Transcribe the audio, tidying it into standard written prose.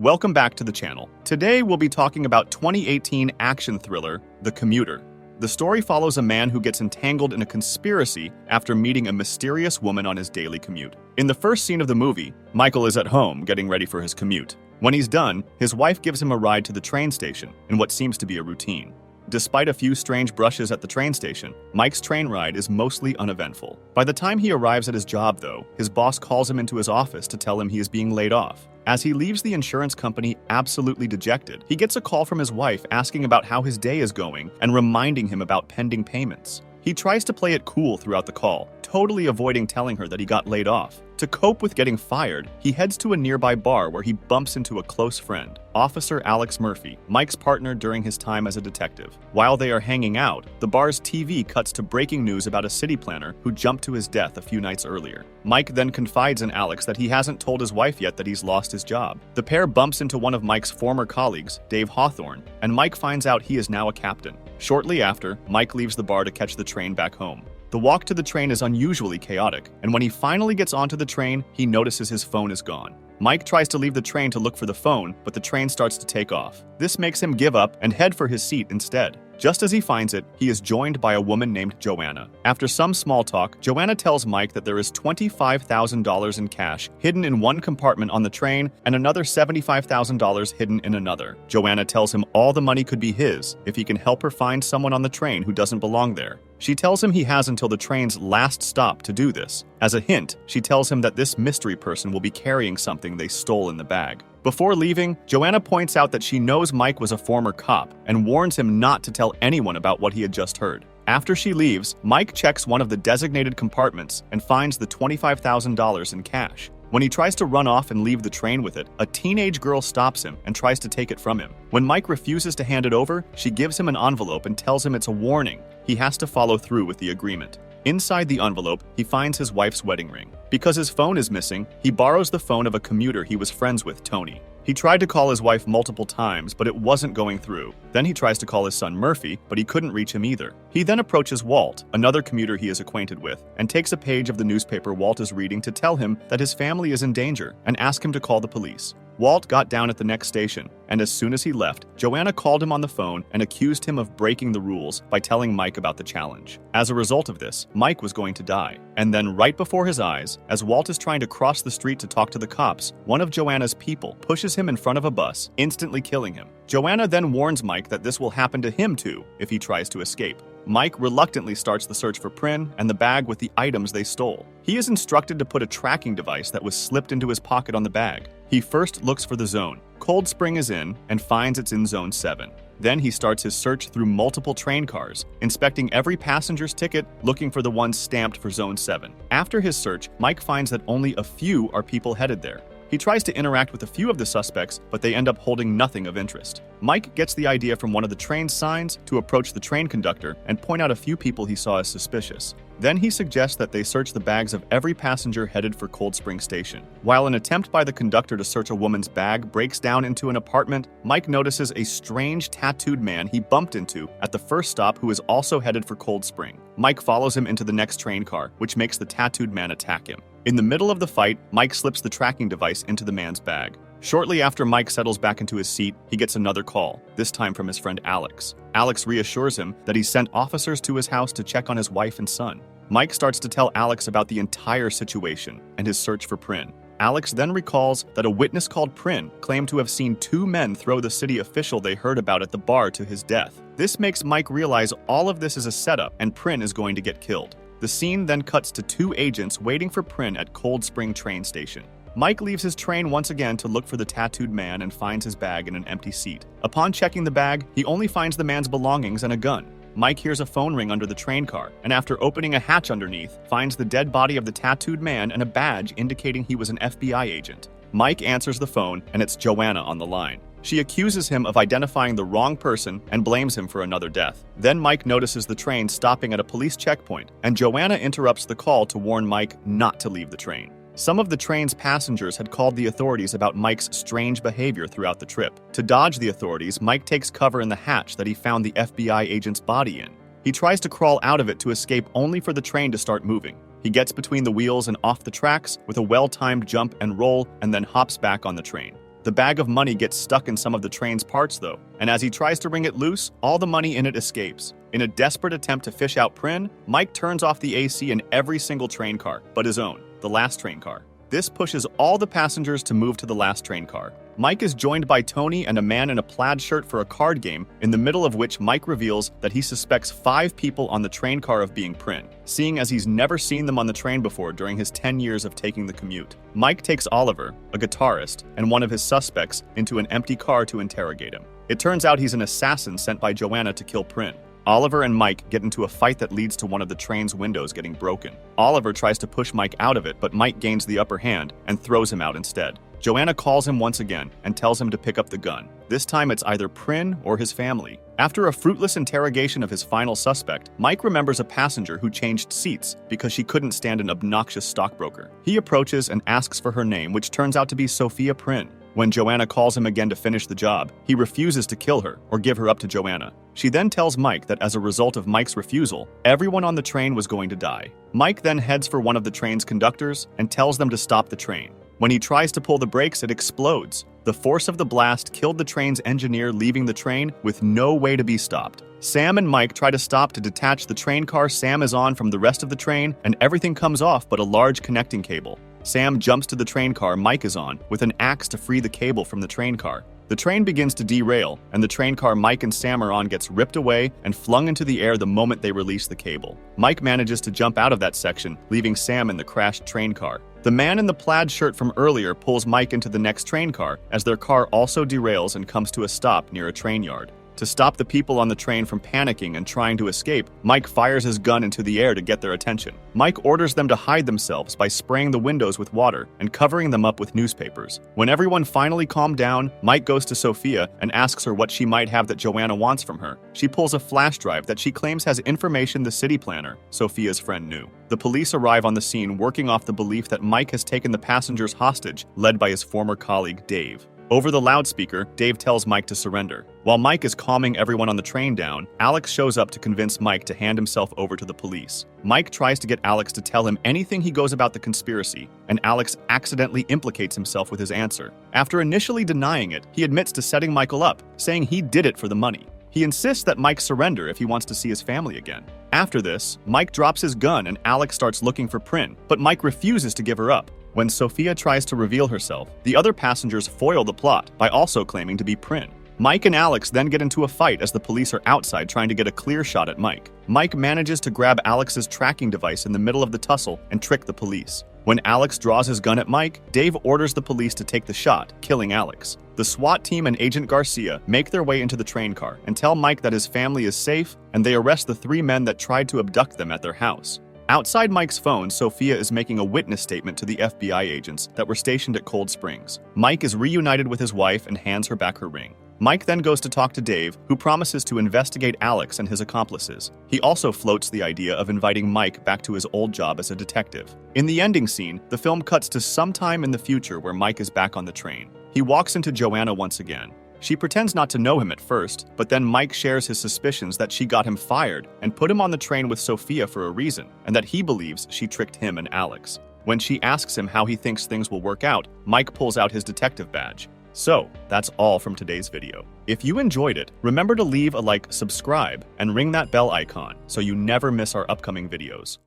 Welcome back to the channel. Today we'll be talking about 2018 action thriller, The Commuter. The story follows a man who gets entangled in a conspiracy after meeting a mysterious woman on his daily commute. In the first scene of the movie, Michael is at home getting ready for his commute. When he's done, his wife gives him a ride to the train station in what seems to be a routine. Despite a few strange brushes at the train station, Mike's train ride is mostly uneventful. By the time he arrives at his job, though, his boss calls him into his office to tell him he is being laid off. As he leaves the insurance company absolutely dejected, he gets a call from his wife asking about how his day is going and reminding him about pending payments. He tries to play it cool throughout the call, totally avoiding telling her that he got laid off. To cope with getting fired, he heads to a nearby bar where he bumps into a close friend, Officer Alex Murphy, Mike's partner during his time as a detective. While they are hanging out, the bar's TV cuts to breaking news about a city planner who jumped to his death a few nights earlier. Mike then confides in Alex that he hasn't told his wife yet that he's lost his job. The pair bumps into one of Mike's former colleagues, Dave Hawthorne, and Mike finds out he is now a captain. Shortly after, Mike leaves the bar to catch the train back home. The walk to the train is unusually chaotic, and when he finally gets onto the train, he notices his phone is gone. Mike tries to leave the train to look for the phone, but the train starts to take off. This makes him give up and head for his seat instead. Just as he finds it, he is joined by a woman named Joanna. After some small talk, Joanna tells Mike that there is $25,000 in cash hidden in one compartment on the train and another $75,000 hidden in another. Joanna tells him all the money could be his if he can help her find someone on the train who doesn't belong there. She tells him he has until the train's last stop to do this. As a hint, she tells him that this mystery person will be carrying something they stole in the bag. Before leaving, Joanna points out that she knows Mike was a former cop and warns him not to tell anyone about what he had just heard. After she leaves, Mike checks one of the designated compartments and finds the $25,000 in cash. When he tries to run off and leave the train with it, a teenage girl stops him and tries to take it from him. When Mike refuses to hand it over, she gives him an envelope and tells him it's a warning. He has to follow through with the agreement. Inside the envelope, he finds his wife's wedding ring. Because his phone is missing, he borrows the phone of a commuter he was friends with, Tony. He tried to call his wife multiple times, but it wasn't going through. Then he tries to call his son Murphy, but he couldn't reach him either. He then approaches Walt, another commuter he is acquainted with, and takes a page of the newspaper Walt is reading to tell him that his family is in danger and ask him to call the police. Walt got down at the next station, and as soon as he left, Joanna called him on the phone and accused him of breaking the rules by telling Mike about the challenge. As a result of this, Mike was going to die. And then right before his eyes, as Walt is trying to cross the street to talk to the cops, one of Joanna's people pushes him in front of a bus, instantly killing him. Joanna then warns Mike that this will happen to him too if he tries to escape. Mike reluctantly starts the search for Prin and the bag with the items they stole. He is instructed to put a tracking device that was slipped into his pocket on the bag. He first looks for the zone. Cold Spring is in and finds it's in Zone 7. Then he starts his search through multiple train cars, inspecting every passenger's ticket, looking for the ones stamped for Zone 7. After his search, Mike finds that only a few are people headed there. He tries to interact with a few of the suspects, but they end up holding nothing of interest. Mike gets the idea from one of the train's signs to approach the train conductor and point out a few people he saw as suspicious. Then he suggests that they search the bags of every passenger headed for Cold Spring Station. While an attempt by the conductor to search a woman's bag breaks down into an apartment, Mike notices a strange tattooed man he bumped into at the first stop who is also headed for Cold Spring. Mike follows him into the next train car, which makes the tattooed man attack him. In the middle of the fight, Mike slips the tracking device into the man's bag. Shortly after Mike settles back into his seat, he gets another call, this time from his friend Alex. Alex reassures him that he sent officers to his house to check on his wife and son. Mike starts to tell Alex about the entire situation and his search for Prin. Alex then recalls that a witness called Prin claimed to have seen two men throw the city official they heard about at the bar to his death. This makes Mike realize all of this is a setup and Prin is going to get killed. The scene then cuts to two agents waiting for Prin at Cold Spring train station. Mike leaves his train once again to look for the tattooed man and finds his bag in an empty seat. Upon checking the bag, he only finds the man's belongings and a gun. Mike hears a phone ring under the train car, and after opening a hatch underneath, finds the dead body of the tattooed man and a badge indicating he was an FBI agent. Mike answers the phone, and it's Joanna on the line. She accuses him of identifying the wrong person and blames him for another death. Then Mike notices the train stopping at a police checkpoint, and Joanna interrupts the call to warn Mike not to leave the train. Some of the train's passengers had called the authorities about Mike's strange behavior throughout the trip. To dodge the authorities, Mike takes cover in the hatch that he found the FBI agent's body in. He tries to crawl out of it to escape only for the train to start moving. He gets between the wheels and off the tracks with a well-timed jump and roll and then hops back on the train. The bag of money gets stuck in some of the train's parts though, and as he tries to wring it loose, all the money in it escapes. In a desperate attempt to fish out Prin, Mike turns off the AC in every single train car, but his own, the last train car. This pushes all the passengers to move to the last train car. Mike is joined by Tony and a man in a plaid shirt for a card game, in the middle of which Mike reveals that he suspects 5 people on the train car of being Prin, seeing as he's never seen them on the train before during his 10 years of taking the commute. Mike takes Oliver, a guitarist, and one of his suspects into an empty car to interrogate him. It turns out he's an assassin sent by Joanna to kill Prin. Oliver and Mike get into a fight that leads to one of the train's windows getting broken. Oliver tries to push Mike out of it, but Mike gains the upper hand and throws him out instead. Joanna calls him once again and tells him to pick up the gun. This time it's either Prin or his family. After a fruitless interrogation of his final suspect, Mike remembers a passenger who changed seats because she couldn't stand an obnoxious stockbroker. He approaches and asks for her name, which turns out to be Sophia Prin. When Joanna calls him again to finish the job, he refuses to kill her or give her up to Joanna. She then tells Mike that as a result of Mike's refusal, everyone on the train was going to die. Mike then heads for one of the train's conductors and tells them to stop the train. When he tries to pull the brakes, it explodes. The force of the blast killed the train's engineer, leaving the train with no way to be stopped. Sam and Mike try to stop to detach the train car Sam is on from the rest of the train, and everything comes off but a large connecting cable. Sam jumps to the train car Mike is on with an axe to free the cable from the train car. The train begins to derail, and the train car Mike and Sam are on gets ripped away and flung into the air the moment they release the cable. Mike manages to jump out of that section, leaving Sam in the crashed train car. The man in the plaid shirt from earlier pulls Mike into the next train car as their car also derails and comes to a stop near a train yard. To stop the people on the train from panicking and trying to escape, Mike fires his gun into the air to get their attention. Mike orders them to hide themselves by spraying the windows with water and covering them up with newspapers. When everyone finally calmed down, Mike goes to Sophia and asks her what she might have that Joanna wants from her. She pulls a flash drive that she claims has information the city planner, Sophia's friend, knew. The police arrive on the scene, working off the belief that Mike has taken the passengers hostage, led by his former colleague, Dave. Over the loudspeaker, Dave tells Mike to surrender. While Mike is calming everyone on the train down, Alex shows up to convince Mike to hand himself over to the police. Mike tries to get Alex to tell him anything he goes about the conspiracy, and Alex accidentally implicates himself with his answer. After initially denying it, he admits to setting Michael up, saying he did it for the money. He insists that Mike surrender if he wants to see his family again. After this, Mike drops his gun and Alex starts looking for Prin, but Mike refuses to give her up. When Sophia tries to reveal herself, the other passengers foil the plot by also claiming to be Prin. Mike and Alex then get into a fight as the police are outside trying to get a clear shot at Mike. Mike manages to grab Alex's tracking device in the middle of the tussle and trick the police. When Alex draws his gun at Mike, Dave orders the police to take the shot, killing Alex. The SWAT team and Agent Garcia make their way into the train car and tell Mike that his family is safe, and they arrest the 3 men that tried to abduct them at their house. Outside Mike's phone, Sophia is making a witness statement to the FBI agents that were stationed at Cold Springs. Mike is reunited with his wife and hands her back her ring. Mike then goes to talk to Dave, who promises to investigate Alex and his accomplices. He also floats the idea of inviting Mike back to his old job as a detective. In the ending scene, the film cuts to sometime in the future where Mike is back on the train. He walks into Joanna once again. She pretends not to know him at first, but then Mike shares his suspicions that she got him fired and put him on the train with Sophia for a reason, and that he believes she tricked him and Alex. When she asks him how he thinks things will work out, Mike pulls out his detective badge. So, that's all from today's video. If you enjoyed it, remember to leave a like, subscribe, and ring that bell icon so you never miss our upcoming videos.